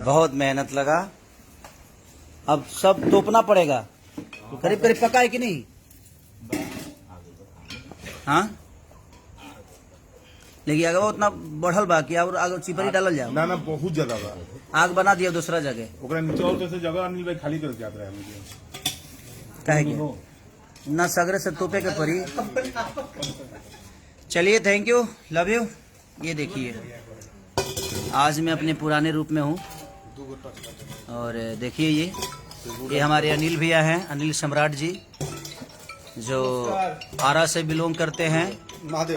बहुत मेहनत लगा, अब सब तोपना पड़ेगा। करीब करीब पका है कि नहीं? हाँ, लेकिन अगर वो उतना बढ़ल बा कि और आगे चिपरी डालल जाओ ना बहुत ज्यादा बा। आग बना दिया दूसरा जगह। ओकरा नीचे और कैसे जगह अनिल भाई खाली करके जात रहे हैं काहे के ना सगरे से तोपे के पड़ी। चलिए, थैंक यू, लव यू। ये देखिए, आज मैं अपने पुराने रूप में हूँ और देखिए ये हमारे अनिल भैया हैं, अनिल सम्राट जी, जो आरा से बिलोंग करते हैं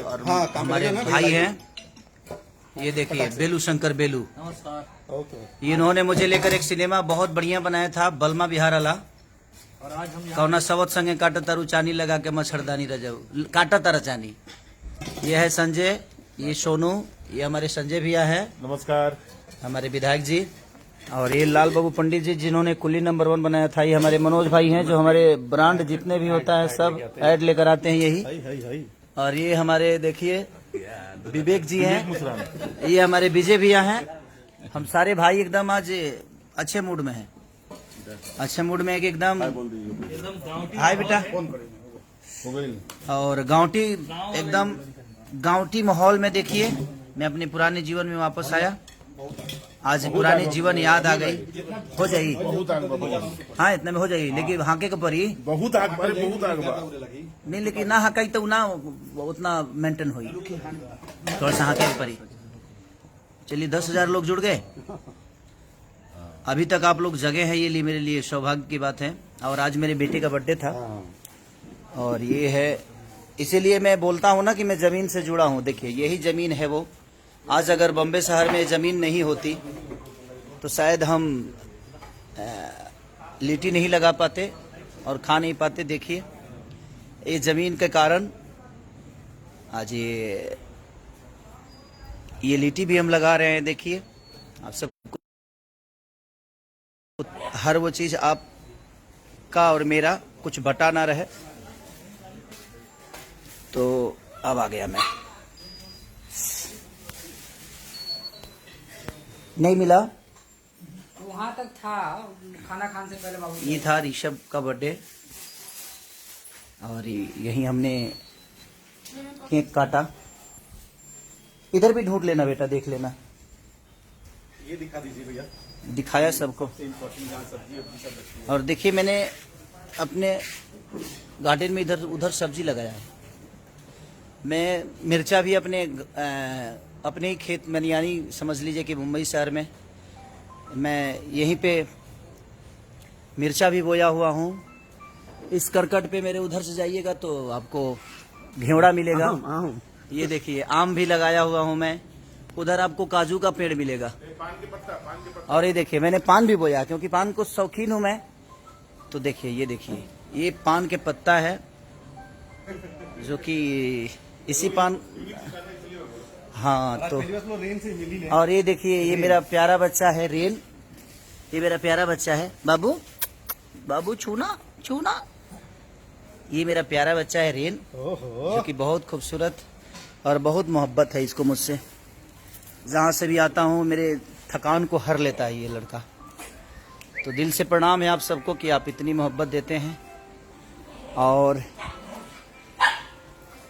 और हमारे भाई हैं। ये देखिए बेलू शंकर बेलू, इन्होंने मुझे लेकर एक सिनेमा बहुत बढ़िया बनाया था, बलमा बिहार वाला। कौना सवत संगे काटा तारू चानी लगा के मच्छरदानी रजऊ काटा तारा चानी। ये है संजय, ये सोनू, ये हमारे संजय भैया है, नमस्कार, हमारे विधायक जी। और ये लाल बाबू पंडित जी जिन्होंने कुली नंबर 1 बनाया था। ये हमारे मनोज भाई हैं, जो हमारे ब्रांड जितने भी होता है सब ऐड लेकर आते हैं यही। और ये हमारे देखिए विवेक जी हैं, ये हमारे विजय भैया हैं। हम सारे भाई एकदम आज अच्छे मूड में हैं, अच्छे मूड में एकदम। हाय बेटा। और गांवटी एकदम गांवटी माहौल में देखिए, मैं अपने पुराने जीवन में वापस आया। आज पुराने जीवन याद आ गई। हो जाएगी, हाँ इतने में हो जाएगी, लेकिन हाके के परी बहुत आग नहीं, लेकिन ना हाकाई तो ना उतना मेंटेन हुई, थोड़ा सा हाके के परी। चलिए 10,000 लोग जुड़ गए अभी तक, आप लोग जगह है, ये मेरे लिए सौभाग्य की बात है। और आज मेरे बेटे का बर्थडे था और ये है, इसीलिए मैं बोलता हूँ ना कि मैं जमीन से जुड़ा हूँ। देखिए यही जमीन है वो। आज अगर बॉम्बे शहर में जमीन नहीं होती तो शायद हम लिट्टी नहीं लगा पाते और खा नहीं पाते। देखिए ये जमीन के कारण आज ये लिट्टी भी हम लगा रहे हैं। देखिए आप सब हर वो चीज आपका और मेरा कुछ बटा ना रहे। तो अब आ गया मैं, नहीं मिला वहाँ तक था, खाना खाने से पहले बाबू। ये था ऋषभ का बर्थडे और यही हमने केक काटा। इधर भी ढूंढ लेना बेटा, देख लेना। ये दिखा दीजिए भैया। दिखाया सबको। और देखिए मैंने अपने गार्डन में इधर उधर सब्जी लगाया है। मैं मिर्चा भी अपने ही खेत में, यानी समझ लीजिए कि मुंबई शहर में मैं यहीं पे मिर्चा भी बोया हुआ हूँ। इस करकट पे मेरे उधर से जाइएगा तो आपको घेवड़ा मिलेगा। ये देखिए आम भी लगाया हुआ हूँ मैं, उधर आपको काजू का पेड़ मिलेगा। और ये देखिए मैंने पान भी बोया, क्योंकि पान को शौकीन हूँ मैं। तो देखिए ये देखिए, ये पान के पत्ता है, जो कि इसी पान, हाँ। तो और ये देखिए, ये मेरा प्यारा बच्चा है रेन, ये मेरा प्यारा बच्चा है। बाबू बाबू छूना छूना, ये मेरा प्यारा बच्चा है रेन, जो कि बहुत खूबसूरत और बहुत मोहब्बत है इसको मुझसे। जहाँ से भी आता हूँ मेरे थकान को हर लेता है ये लड़का। तो दिल से प्रणाम है आप सबको कि आप इतनी मोहब्बत देते हैं, और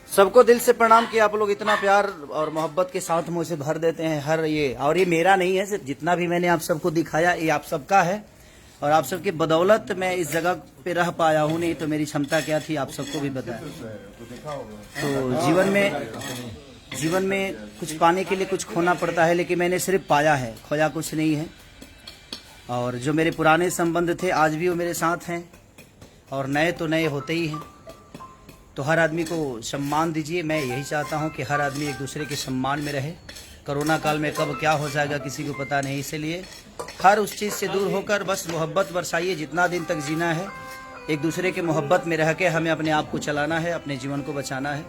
सबको दिल से प्रणाम कि आप लोग इतना प्यार और मोहब्बत के साथ मुझे भर देते हैं हर ये। और ये मेरा नहीं है, सिर्फ जितना भी मैंने आप सबको दिखाया ये आप सबका है, और आप सबकी बदौलत मैं इस जगह पे रह पाया हूँ। नहीं तो मेरी क्षमता क्या थी आप सबको भी बताया। तो जीवन में कुछ पाने के लिए कुछ खोना पड़ता है, लेकिन मैंने सिर्फ पाया है, खोया कुछ नहीं है। और जो मेरे पुराने संबंध थे आज भी वो मेरे साथ हैं, और नए तो नए होते ही हैं। तो हर आदमी को सम्मान दीजिए। मैं यही चाहता हूं कि हर आदमी एक दूसरे के सम्मान में रहे। कोरोना काल में कब क्या हो जाएगा किसी को पता नहीं, इसलिए हर उस चीज़ से दूर होकर बस मोहब्बत बरसाइए। जितना दिन तक जीना है एक दूसरे के मोहब्बत में रह के हमें अपने आप को चलाना है, अपने जीवन को बचाना है।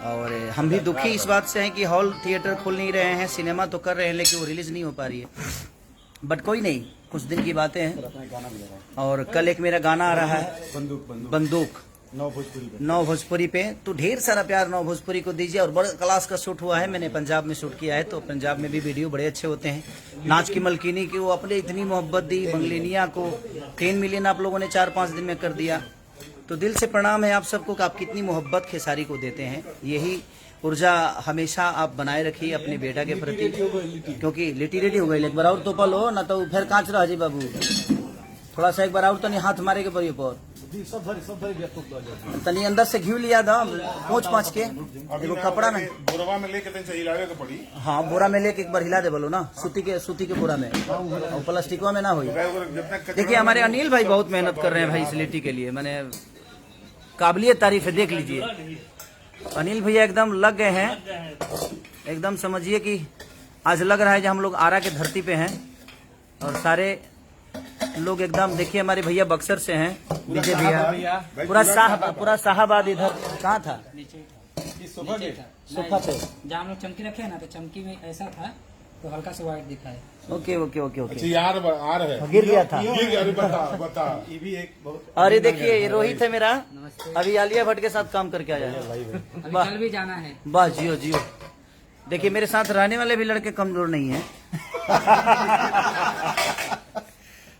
और हम भी दुखी इस बात से हैं कि हॉल थिएटर खुल नहीं रहे हैं, सिनेमा तो कर रहे हैं लेकिन वो रिलीज़ नहीं हो पा रही है। बट कोई नहीं, कुछ दिन की बातें हैं। और कल एक मेरा गाना आ रहा है, बंदूक। नौ भोजपुरी पे। नौ भोजपुरी पे। तो ढेर सारा प्यार नौ भोजपुरी को दीजिए। और बड़ा क्लास का शूट हुआ है, मैंने पंजाब में शूट किया है, तो पंजाब में भी वीडियो बड़े अच्छे होते हैं। नाच की मलकिनी की वो अपने इतनी मोहब्बत दी, बंगलिनिया को 10 मिलियन आप लोगों ने 4-5 दिन में कर दिया। तो दिल से प्रणाम है आप सबको कि आप कितनी मोहब्बत खेसारी को देते हैं। यही ऊर्जा हमेशा आप बनाए रखिए अपने बेटा के प्रति, क्योंकि लिटी हो गई। एक बार और तो पल हो ना तो फिर कांच रह जी बाबू, थोड़ा सा एक बार और तनी हाथ मारे के पड़ी पर तनी अंदर से घी लिया था पोंछ के एगो कपड़ा में बोरवा में लेके तनी से हिलावे के पड़ी। हाँ, बोरा में लेके एक बार हिला दे बोलो ना, सूती के बोरा में, और प्लास्टिकवा में ना हुई। देखिए हमारे अनिल भाई बहुत मेहनत कर रहे हैं भाई इस लिट्टी के लिए, मैंने काबिलियत तारीफ है, देख लीजिए। अनिल भैया एकदम लग गए हैं, एकदम समझिए कि आज लग रहा है कि हम लोग आरा के धरती पे हैं। और सारे लोग एकदम, देखिए हमारे भैया बक्सर से हैं, विजय भैया, पूरा शाहबाद इधर कहाँ था, सोफा पे जहाँ हम लोग चमकी रखे हैं ना, तो चमकी में ऐसा था तो हल्का सा व्हाइट दिखा है। Okay okay okay okay. अच्छा यार आ रहे हैं, गिर गया था। अरे बता ये भी एक बहुत। अरे देखिए ये रोहित है मेरा, अभी आलिया भट्ट के साथ काम करके आया है। अभी कल भी जाना है। बस जियो जियो। देखिए मेरे साथ रहने वाले भी लड़के कमजोर नहीं हैं।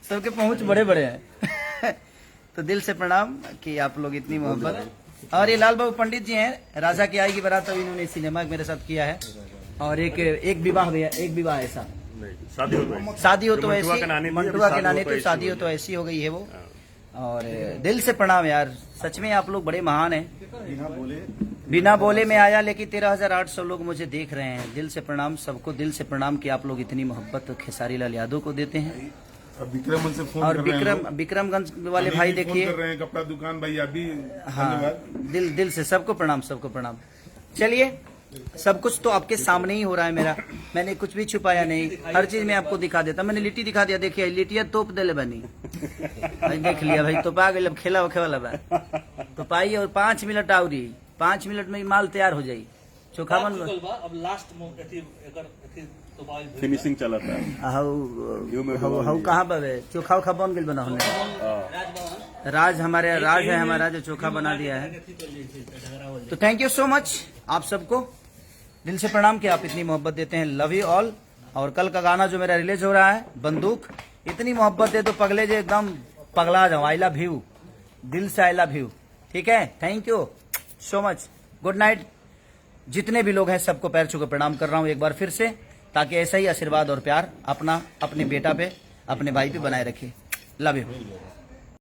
सबके पहुंच बड़े बड़े हैं। तो दिल से प्रणाम कि आप लोग इतनी मोहब्बत। और ये लाल बाबू पंडित जी हैं, राजा की आएगी बारात, तो इन्होंने सिनेमा मेरे साथ किया है। और एक विवाह भैया, एक विवाह ऐसा शादी हो तो ऐसी, मंटुआ के नाने तो शादी हो तो ऐसी हो गई है वो। और दिल से प्रणाम यार, सच में आप लोग बड़े महान हैं। बिना बोले में आया, लेकिन 13,800 लोग मुझे देख रहे हैं। दिल से प्रणाम सबको, दिल से प्रणाम कि आप लोग इतनी मोहब्बत खेसारी लाल यादव को देते हैं। विक्रम से फोन और कर रहे हैं, विक्रमगंज वाले भाई देखिए, कर रहे हैं, कपड़ा दुकान भाई अभी। हाँ, दिल से सबको प्रणाम, सबको प्रणाम। चलिए, सब कुछ तो आपके सामने ही हो रहा है मेरा, मैंने कुछ भी छुपाया नहीं, हर चीज मैं आपको दिखा देता। मैंने लिट्टी दिखा दिया, देखिए लिट्टिया तोप दे बनी, देख लिया भाई, तो पा गई, अब खेला वखे वाला बा तो पाई। और 5 मिनट आवरी, 5 मिनट में माल तैयार हो जाई। चोखा बन अब लास्ट फिनिशिंग चला था। हाउ कहाँ बे चोखा उखा बन गई बना हमने। राज हमारे राज है, हमारा जो चोखा बना दिया है। तो थैंक यू सो मच आप सबको, दिल से प्रणाम कि आप इतनी मोहब्बत देते हैं। Love you all. और कल का गाना जो मेरा रिलीज हो रहा है, बंदूक, इतनी मोहब्बत दे तो पगले जो एकदम पगला जाओ। आई लव यू, दिल से आई लव यू। ठीक है, thank you so much, good night. जितने भी लोग हैं सबको पैर छू के प्रणाम कर रहा हूँ एक बार फिर से, ताकि ऐसा ही आशीर्वाद और प्यार अपना अपने बेटा पे, अपने भाई पे बनाए रखिए। Love you.